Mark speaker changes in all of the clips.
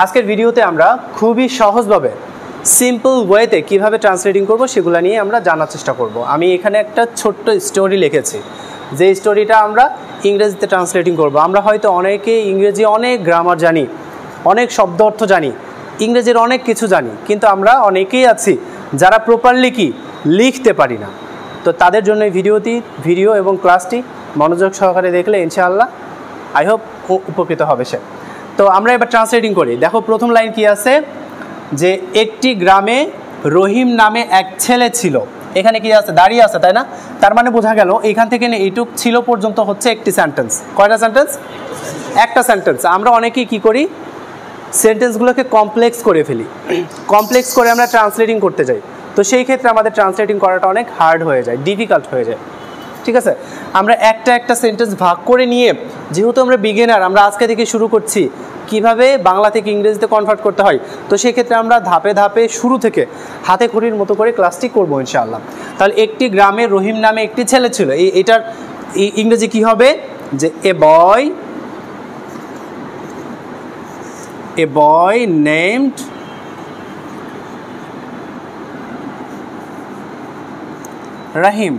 Speaker 1: আজকের ভিডিওতে আমরা খুবই সহজভাবে সিম্পল ওয়েতে কিভাবে ট্রান্সলেটিং করব সেগুলো নিয়ে আমরা জানার চেষ্টা করব। আমি এখানে একটা ছোট্ট স্টোরি লিখেছি, যে স্টোরিটা আমরা ইংরেজিতে ট্রান্সলেটিং করব। আমরা হয়তো অনেকে ইংরেজি অনেক গ্রামার জানি, অনেক শব্দ অর্থ জানি, ইংরেজির অনেক কিছু জানি, কিন্তু আমরা অনেকেই আছি যারা প্রপারলি কি লিখতে পারি না। তো তাদের জন্য এই ভিডিও এবং ক্লাসটি মনোযোগ সহকারে দেখলে ইনশাআল্লাহ আই হোপ উপকৃত হবে সে। তো আমরা এবার ট্রান্সলেটিং করি। দেখো প্রথম লাইন কি আছে, যে একটি গ্রামে রহিম নামে এক ছেলে ছিল। এখানে কি আছে, দাঁড়িয়ে আছে, তাই না? তার মানে বোঝা গেল এখান থেকে এইটুক ছিল পর্যন্ত হচ্ছে একটি সেন্টেন্স। কয়টা সেন্টেন্স? একটা সেন্টেন্স। আমরা অনেকেই কি করি, সেন্টেন্সগুলোকে কমপ্লেক্স করে ফেলি, কমপ্লেক্স করে আমরা ট্রান্সলেটিং করতে যাই। তো সেই ক্ষেত্রে আমাদের ট্রান্সলেটিং করাটা অনেক হার্ড হয়ে যায়, ডিফিকাল্ট হয়ে যায়। ঠিক আছে, আমরা একটা সেন্টেন্স ভাগ করে নিয়ে, যেহেতু আমরা বিগিনার, আমরা আজকে থেকে শুরু করছি কিভাবে বাংলা থেকে ইংরেজিতে কনভার্ট করতে হয়। তো সেক্ষেত্রে আমরা ধাপে ধাপে শুরু থেকে হাতে খড়ির মতো করে ক্লাসটি করবো ইনশাআল্লাহ। তাহলে একটি গ্রামে রহিম নামে একটি ছেলে ছিল। এটার ইংরেজি কি হবে, যে a boy named Rahim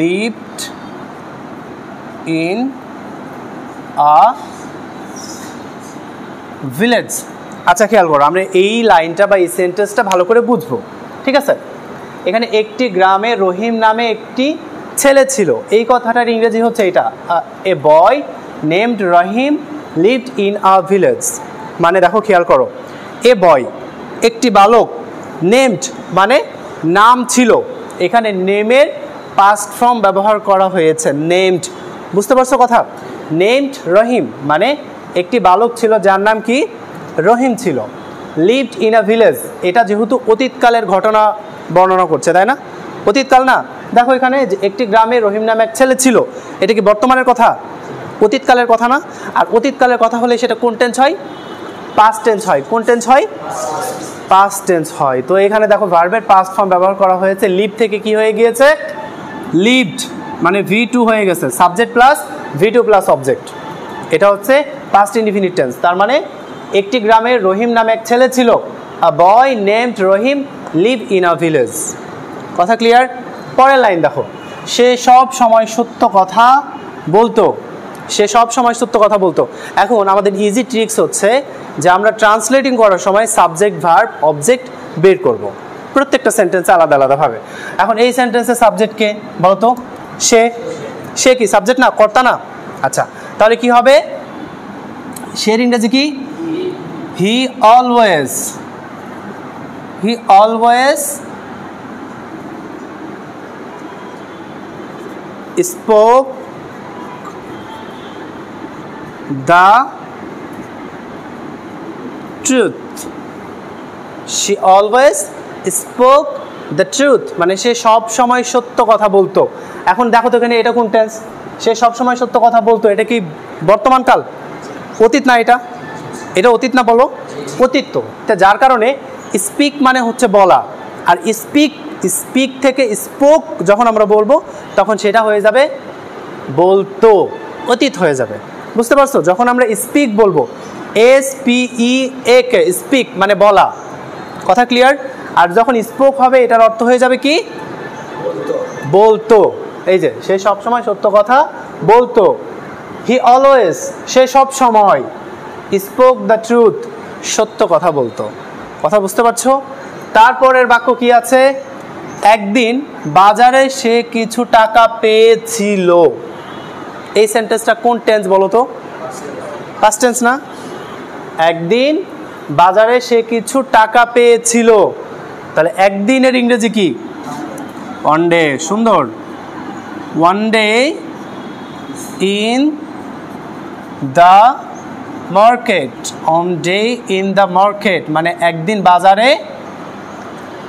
Speaker 1: lived in a village। আচ্ছা খেয়াল করো, আমরা এই লাইনটা বা এই সেন্টেন্সটা ভালো করে বুঝবো। ঠিক আছে, এখানে একটি গ্রামে রহিম নামে একটি ছেলে ছিল, এই কথাটার ইংরেজি হচ্ছে এটা, a boy named Rahim lived in a village. মানে দেখো খেয়াল করো, এ বয় একটি বালক, নেমড মানে নাম ছিল, এখানে নেমের পাস্ট ফর্ম ব্যবহার করা হয়েছে, নেমড। বুঝতে পারছো কথা? নেমড রহিম মানে একটি বালক ছিল যার নাম কি রহিম ছিল। লিভড ইন আ ভিলেজ, এটা যেহেতু অতীতকালের ঘটনা বর্ণনা করছে, তাই না? অতীতকাল না, দেখো এখানে একটি গ্রামে রহিম নামে এক ছেলে ছিল, এটা কি বর্তমানের কথা? অতীতকালের কথা না? আর অতীতকালের কথা হলে সেটা কোন টেন্স হয়? পাস্ট টেন্স হয়। কোন টেন্স হয়? পাস্ট টেন্স হয়। তো এখানে দেখো ভার্বের পাস্ট ফর্ম ব্যবহার করা হয়েছে, লিভ থেকে কি হয়ে গিয়েছে, লিভড মানে V2 হয়ে গেছে, subject plus V2 plus object. এটা হচ্ছে পাস্ট ইনডিফিনিট টেন্স। তার মানে একটি গ্রামে রহিম নামে এক ছেলে ছিল, a boy named Rahim live in a village. কথা ক্লিয়ার? পরের লাইন দেখো, সে সব সময় সত্য কথা বলতো। সে সব সময় সত্য কথা বলতো। এখন আমাদের ইজি ট্রিক্স হচ্ছে যে আমরা ট্রান্সলেটিং করার সময় সাবজেক্ট ভার্ব অবজেক্ট বের করব প্রত্যেকটা সেন্টেন্সে আলাদা আলাদাভাবে। এখন এই সেন্টেন্সের সাবজেক্ট কে বলতো? সে কি সাবজেক্ট না, কর্তা না? আচ্ছা, তাহলে কি হবে, সে ইংরেজি কি? He always spoke the truth. She always spoke the truth মানে সে সব সময় সত্য কথা বলতো। এখন দেখো তো এখানে এটা কোন টেন্স? সে সব সময় সত্য কথা বলতো, এটা কি বর্তমান কাল? অতীত না? এটা অতীত না? বলো, অতীত। তো যার কারণে স্পিক মানে হচ্ছে বলা, আর স্পিক থেকে স্পোক যখন আমরা বলবো তখন সেটা হয়ে যাবে বলতো, অতীত হয়ে যাবে। বুঝতে পারছো? যখন আমরা স্পিক বলবো, SPEAK, স্পিক মানে বলা। কথা ক্লিয়ার? আর যখন স্পোক হবে এটার অর্থ হয়ে যাবে কি? বলতো। এই যে সে সব সময় সত্য কথা বলতো, হি অলওয়েজ সে সব সময়, স্পোক দ্য ট্রুথ সত্য কথা বলতো। কথা বুঝতে পারছো? তারপরের বাক্য কি আছে, একদিন বাজারে সে কিছু টাকা পেয়েছিল। এই সেন্টেন্সটা কোন টেন্স বলো তো? পাস্ট টেন্স না? একদিন বাজারে সে কিছু টাকা পেয়েছিল, তাহলে একদিনের ইংরেজি কি? One day. সুন্দর, one day in the market. On day in the market মানে একদিন বাজারে,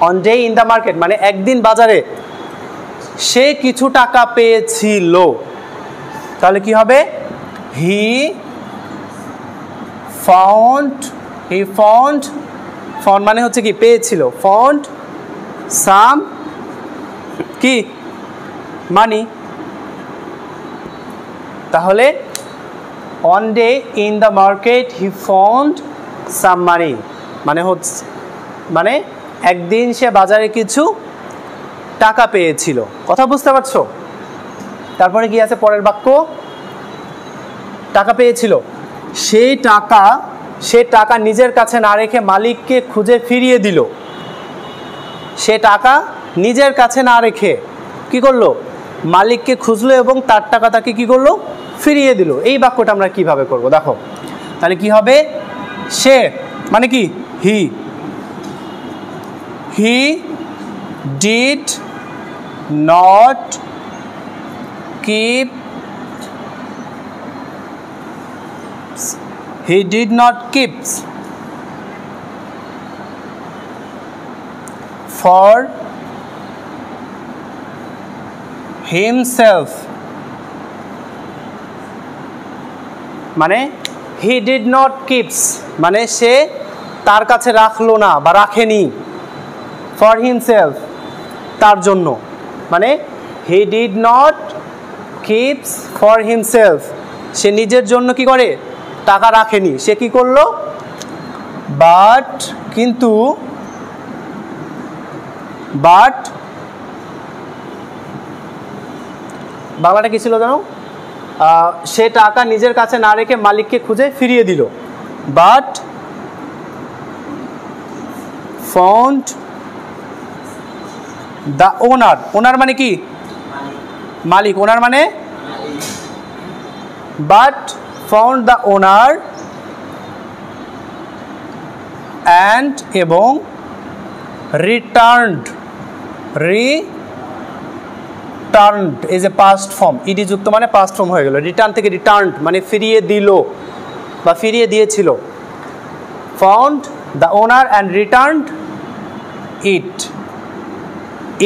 Speaker 1: on day in the market মানে একদিন বাজারে সে কিছু টাকা পেয়েছিল। তাহলে কি হবে, হি ফাউন্ড মানে হচ্ছে কি পেয়েছিল, ফাউন্ড সাম কি মানি। তাহলে one day in the market he found some money, মানে একদিন সে বাজারে কিছু টাকা পেয়েছিল। কথা বুঝতে পারছো? তারপরে কি আছে পরের বাক্য? টাকা পেয়েছিল, সে টাকা নিজের কাছে না রেখে মালিককে খুঁজে ফিরিয়ে দিল। সে টাকা নিজের কাছে না রেখে কি করলো? মালিককে খুঁজলো এবং তার টাকা তাকে কি করলো? ফিরিয়ে দিল। এই বাক্যটা আমরা কিভাবে করব দেখো। তাহলে কি হবে? সে মানে কি? হি did not keep for himself, মানে he did not keeps মানে সে তার কাছে রাখলো না বা রাখেনি, for himself তার জন্য, মানে he did not keeps for himself সে নিজের জন্য কি করে? টাকা রাখেনি। সে কি করলো? কিন্তু বাংলাটা কি ছিল জানো? সে টাকা নিজের কাছে না রেখে মালিককে খুঁজে ফিরিয়ে দিল। বাট ফাউন্ড দ্য ওনার মানে কি? মালিক। ওনার মানে but found the owner and এবং রিটার্নড এই যে পাস্ট ফর্ম, ইডি যুক্ত মানে পাস্ট ফর্ম হয়ে গেল। রিটার্ন থেকে রিটার্নড মানে ফিরিয়ে দিল বা ফিরিয়ে দিয়েছিল। Found the owner and returned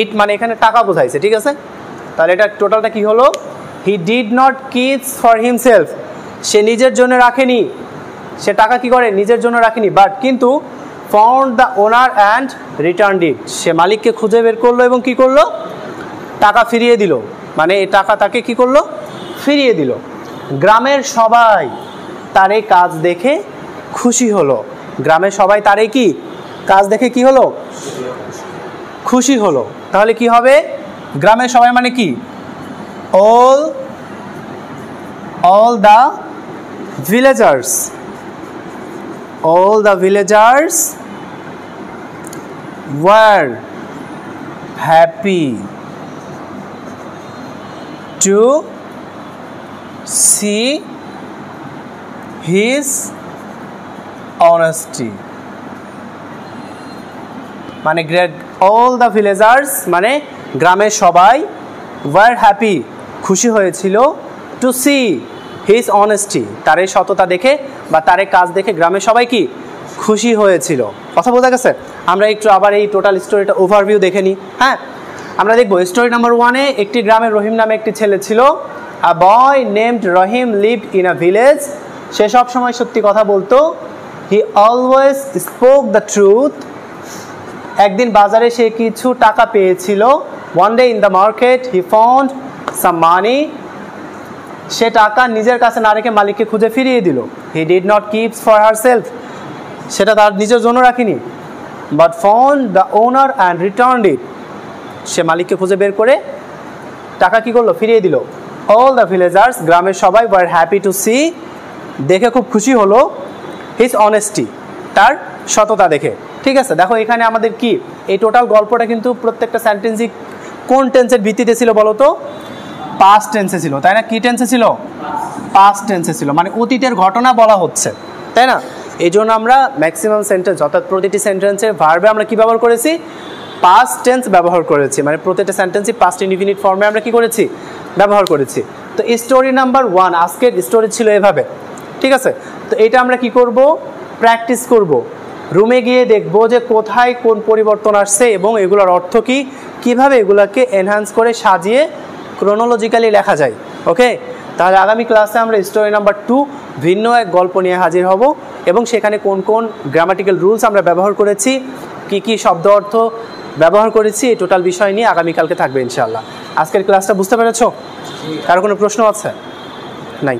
Speaker 1: it মানে এখানে টাকা বোঝাইছে, ঠিক আছে? তাহলে এটা টোটালটা কি হলো? He did not keeps for himself সে নিজের জন্য রাখেনি, সে টাকা কি করে? নিজের জন্য রাখেনি। বাট কিন্তু found the owner and returned it সে মালিককে খুঁজে বের করলো এবং কি করলো? টাকা ফিরিয়ে দিল। মানে এই টাকা তাকে কি করলো? ফিরিয়ে দিল। গ্রামের সবাই তার এই কাজ দেখে খুশি হলো। গ্রামের সবাই তার এই কি কাজ দেখে কি হলো? খুশি হলো। তাহলে কি হবে? গ্রামের সবাই মানে কি? all the villagers were happy to see his honesty, মানে all the villagers মানে গ্রামের সবাই were happy খুশি হয়েছিল to see his honesty তার এই সততা দেখে বা তার এই কাজ দেখে গ্রামের সবাই কি খুশি হয়েছিল। কথা বোঝা গেছে? আমরা একটু আবার এই টোটাল স্টোরিটা ওভারভিউ দেখে নিই। হ্যাঁ, আমরা দেখবো স্টোরি নাম্বার 1-এ একটি গ্রামে রহিম নামে একটি ছেলে ছিল। A boy named Rahim lived in a village. সে সব সময় সত্যি কথা বলতো। He always spoke the truth. একদিন বাজারে সে কিছু টাকা পেয়েছিল। One day in the market he found some money. সে টাকা নিজের কাছে না রেখে মালিককে খুঁজে ফিরিয়ে দিল। He did not keep for herself সেটা তার নিজের জন্য রাখিনি। But found the owner and returned it সে মালিককে খুঁজে বের করে টাকা কি করলো? ফিরিয়ে দিল। All the villagers গ্রামের সবাই were happy to see দেখে খুব খুশি হলো his honesty তার সততা দেখে। ঠিক আছে, দেখো এখানে আমাদের কি এই টোটাল গল্পটা কিন্তু প্রত্যেকটা সেন্টেন্সই কোন টেন্সের ভিত্তিতে ছিল বলো তো? পাস্ট টেন্সে ছিল, তাই না? কি টেন্সে ছিল? পাস্ট টেন্সে ছিল, মানে অতীতের ঘটনা বলা হচ্ছে, তাই না? এই জন্য আমরা ম্যাক্সিমাম সেন্টেন্স অর্থাৎ প্রতিটি সেন্টেন্সের ভার্বে আমরা কি ব্যবহার করেছি? পাস্ট টেন্স ব্যবহার করেছি, মানে প্রতিটা সেন্টেন্সই পাস্ট ইনডিফিনিট ফর্মে আমরা কি করেছি? ব্যবহার করেছি। তো স্টোরি নাম্বার 1 আজকের স্টোরি ছিল এভাবে, ঠিক আছে? তো এটা আমরা কি করব? প্র্যাকটিস করব, রুমে গিয়ে দেখব যে কোথায় কোন পরিবর্তন আসছে এবং এগুলোর অর্থ কি, কিভাবে এগুলোকে এনহ্যান্স করে সাজিয়ে ক্রোনোলজিক্যালি লেখা যায়। ওকে, তাহলে আগামী ক্লাসে আমরা স্টোরি নাম্বার 2 ভিন্ন এক গল্প নিয়ে হাজির হব এবং সেখানে কোন কোন গ্রামাটিক্যাল রুলস আমরা ব্যবহার করেছি, কি কি শব্দ অর্থ ব্যবহার করেছি, এই টোটাল বিষয় নিয়ে আগামীকালকে থাকবে ইনশাআল্লাহ। আজকের ক্লাসটা বুঝতে পেরেছো? কারো কোনো প্রশ্ন আছে? নাই?